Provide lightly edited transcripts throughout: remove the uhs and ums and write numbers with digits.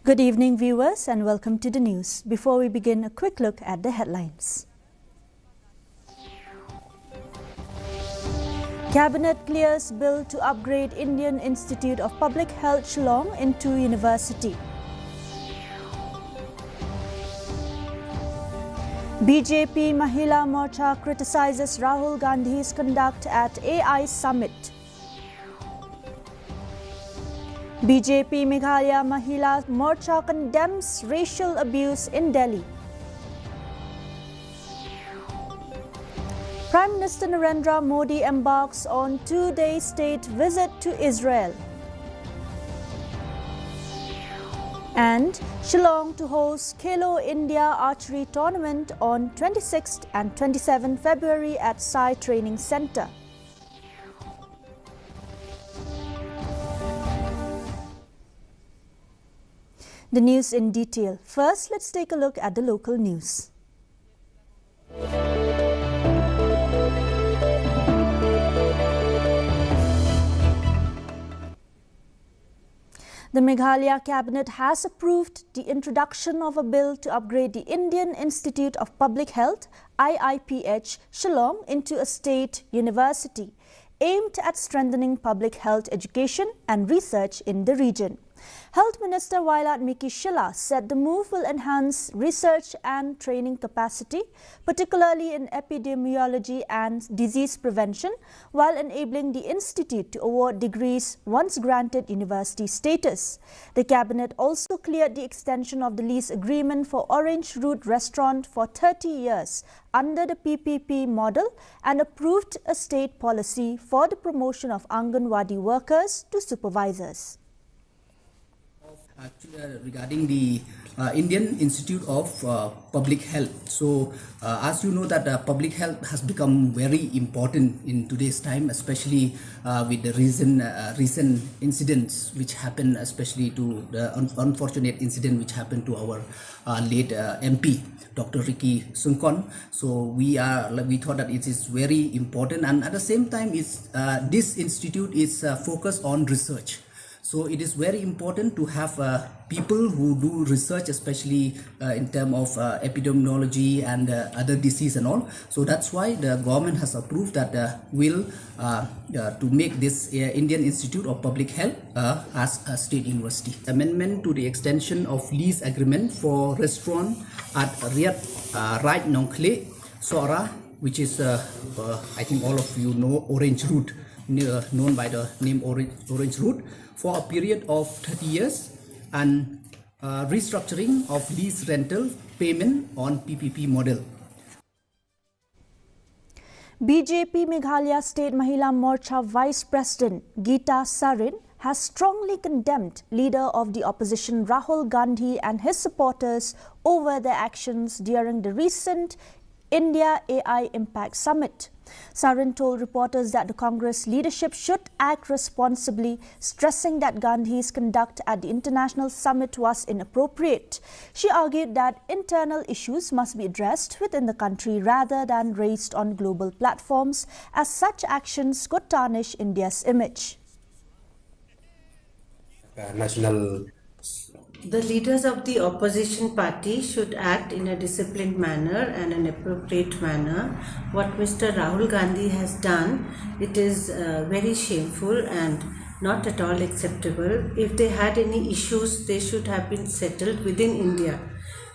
Good evening, viewers, and welcome to the news. Before we begin, a quick look at the headlines. Cabinet clears bill to upgrade Indian Institute of Public Health Shillong into university. BJP Mahila Morcha criticizes Rahul Gandhi's conduct at AI Summit. BJP Meghalaya Mahila Morcha condemns racial abuse in Delhi. Prime Minister Narendra Modi embarks on two-day state visit to Israel. And Shillong to host Khelo India Archery Tournament on 26th and 27th February at Sai Training Centre. The news in detail. First, let's take a look at the local news. The Meghalaya Cabinet has approved the introduction of a bill to upgrade the Indian Institute of Public Health, IIPH, Shillong into a state university, aimed at strengthening public health education and research in the region. Health Minister Wailat Miki Shila said the move will enhance research and training capacity, particularly in epidemiology and disease prevention, while enabling the institute to award degrees once granted university status. The Cabinet also cleared the extension of the lease agreement for Orange Route Restaurant for 30 years under the PPP model and approved a state policy for the promotion of Anganwadi workers to supervisors. Actually, regarding the Indian Institute of Public Health. So, as you know that public health has become very important in today's time, especially with the recent incidents which happened, especially to the unfortunate incident which happened to our late MP, Dr. Ricky Sunkon. So we thought that it is very important, and at the same time, this institute is focused on research. So it is very important to have people who do research, especially in terms of epidemiology and other disease and all. So that's why the government has approved that will to make this Indian Institute of Public Health as a state university. Amendment to the extension of lease agreement for restaurant at Right Nongkle, Sora, which is I think all of you know Orange Route, known by the name Orange Route, for a period of 30 years, and restructuring of lease rental payment on PPP model. BJP Meghalaya State Mahila Morcha Vice President Geeta Sarin has strongly condemned leader of the opposition Rahul Gandhi and his supporters over their actions during the recent India AI Impact Summit. Sarin told reporters that the Congress leadership should act responsibly, stressing that Gandhi's conduct at the international summit was inappropriate. She argued that internal issues must be addressed within the country rather than raised on global platforms, as such actions could tarnish India's image. The leaders of the opposition party should act in a disciplined manner and an appropriate manner. What Mr. Rahul Gandhi has done, it is very shameful and not at all acceptable. If they had any issues, they should have been settled within India.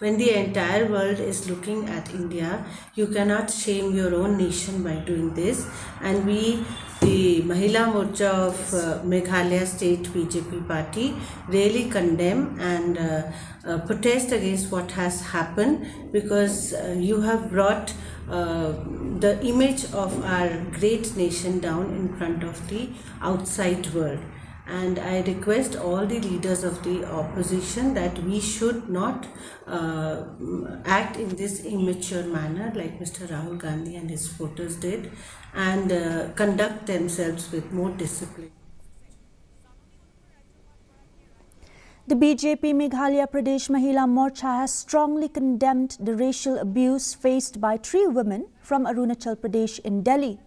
When the entire world is looking at India, you cannot shame your own nation by doing this. And we, the Mahila Morcha of Meghalaya State BJP party, really condemn and protest against what has happened, because you have brought the image of our great nation down in front of the outside world. And I request all the leaders of the opposition that we should not act in this immature manner like Mr. Rahul Gandhi and his supporters did, and conduct themselves with more discipline. The BJP Meghalaya Pradesh Mahila Morcha has strongly condemned the racial abuse faced by 3 women from Arunachal Pradesh in Delhi.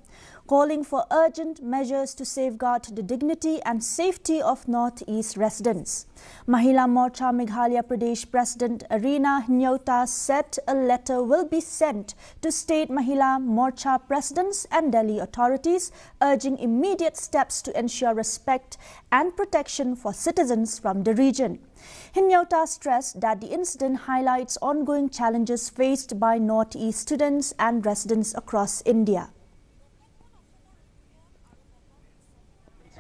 calling for urgent measures to safeguard the dignity and safety of North-East residents. Mahila Morcha Meghalaya Pradesh President Arina Hnyota said a letter will be sent to state Mahila Morcha presidents and Delhi authorities urging immediate steps to ensure respect and protection for citizens from the region. Hnyota stressed that the incident highlights ongoing challenges faced by North-East students and residents across India.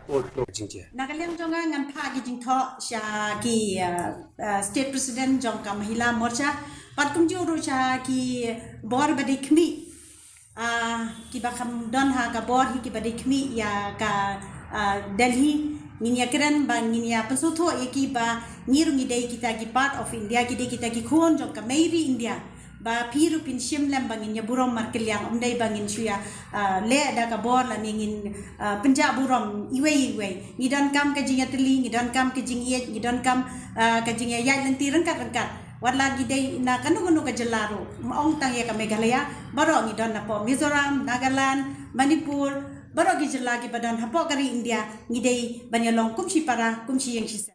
Nagalang jonga ngan pha gi jing tho sha ki state president jong ka mahila morcha patkum ju ru sha ki bor badi khmi ki ba kham don ha ka bor hi ki badi khmi ya ka Delhi nginya keren ba nginya pensutho eki ba ngiru ngidei kita ki part of India ki de kita ki khon jong ka meiri India ba piru pin shimlam bangin ya burom markelyang umdai bangin shuya le ada ka bor la ningin penja burom iwe ngidon kam ka jinga teli ngidon kam ka jing ye ngidon kam ka jinga ya lenti rengkat wala gidei na kanu ka jelaro ong tang ya ka Meghalaya baro ngidon na po Mizoram Nagaland Manipur baro gi jelagi badan hapo kari India ngidei banyalong kumshi para kumshi yang shisa.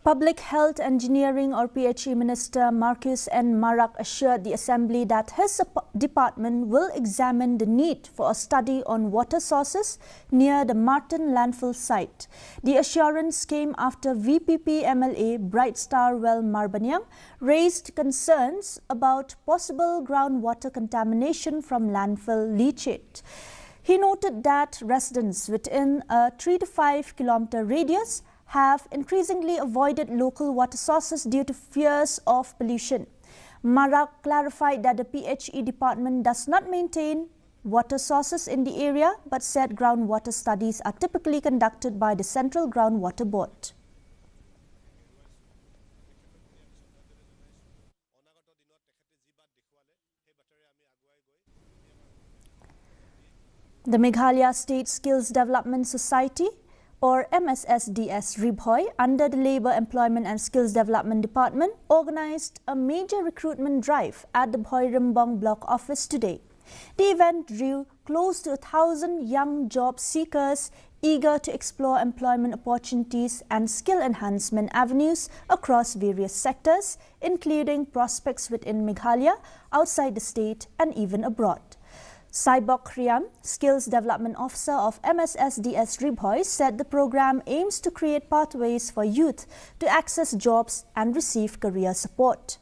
Public Health Engineering or PHE Minister Marcus N. Marak assured the Assembly that his department will examine the need for a study on water sources near the Martin landfill site. The assurance came after VPP MLA Bright Star Well Marbanyang raised concerns about possible groundwater contamination from landfill leachate. He noted that residents within a 3 to 5 kilometer radius have increasingly avoided local water sources due to fears of pollution. Marak clarified that the PHE department does not maintain water sources in the area, but said groundwater studies are typically conducted by the Central Groundwater Board. The Meghalaya State Skills Development Society or MSSDS Ribhoi under the Labour, Employment and Skills Development Department organised a major recruitment drive at the Bhoirambong Block Office today. The event drew close to 1,000 young job seekers eager to explore employment opportunities and skill enhancement avenues across various sectors, including prospects within Meghalaya, outside the state and even abroad. Saibok Kriam, Skills Development Officer of MSSDS Ribhoi, said the program aims to create pathways for youth to access jobs and receive career support.